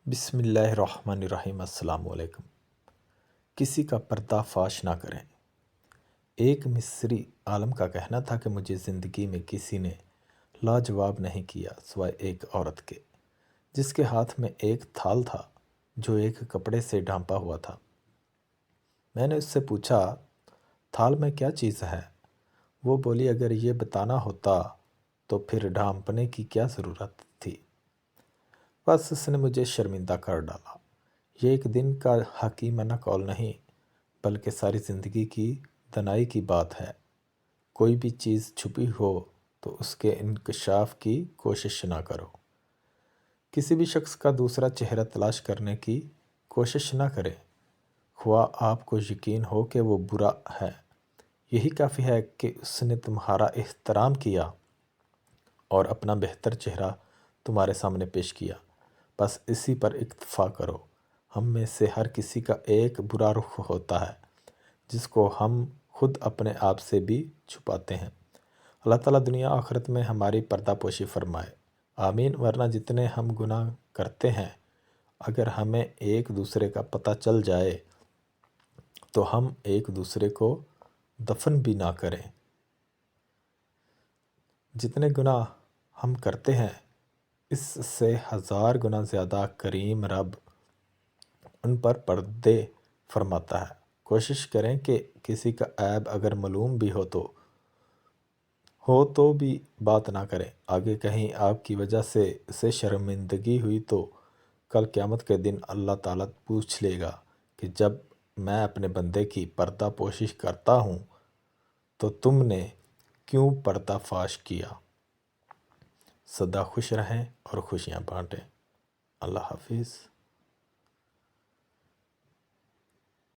بسم اللہ الرحمن الرحیم۔ السلام علیکم۔ کسی کا پردہ فاش نہ کریں۔ ایک مصری عالم کا کہنا تھا کہ مجھے زندگی میں کسی نے لاجواب نہیں کیا سوائے ایک عورت کے، جس کے ہاتھ میں ایک تھال تھا جو ایک کپڑے سے ڈھانپا ہوا تھا۔ میں نے اس سے پوچھا، تھال میں کیا چیز ہے؟ وہ بولی، اگر یہ بتانا ہوتا تو پھر ڈھانپنے کی کیا ضرورت تھی؟ بس اس نے مجھے شرمندہ کر ڈالا۔ یہ ایک دن کا حکیمانہ قول نہیں، بلکہ ساری زندگی کی دانائی کی بات ہے۔ کوئی بھی چیز چھپی ہو تو اس کے انکشاف کی کوشش نہ کرو۔ کسی بھی شخص کا دوسرا چہرہ تلاش کرنے کی کوشش نہ کرے، خواہ آپ کو یقین ہو کہ وہ برا ہے۔ یہی کافی ہے کہ اس نے تمہارا احترام کیا اور اپنا بہتر چہرہ تمہارے سامنے پیش کیا۔ بس اسی پر اکتفا کرو۔ ہم میں سے ہر کسی کا ایک برا رخ ہوتا ہے، جس کو ہم خود اپنے آپ سے بھی چھپاتے ہیں۔ اللہ تعالیٰ دنیا آخرت میں ہماری پردہ پوشی فرمائے، آمین۔ ورنہ جتنے ہم گناہ کرتے ہیں، اگر ہمیں ایک دوسرے کا پتہ چل جائے تو ہم ایک دوسرے کو دفن بھی نہ کریں۔ جتنے گناہ ہم کرتے ہیں، اس سے 1000 گنا زیادہ کریم رب ان پر پردے فرماتا ہے۔ کوشش کریں کہ کسی کا عیب اگر معلوم بھی ہو تو بھی بات نہ کریں۔ آگے کہیں آپ کی وجہ سے اسے شرمندگی ہوئی تو کل قیامت کے دن اللہ تعالیٰ پوچھ لے گا کہ جب میں اپنے بندے کی پردہ پوشی کرتا ہوں تو تم نے کیوں پردہ فاش کیا؟ سدا خوش رہیں اور خوشیاں بانٹیں۔ اللہ حافظ۔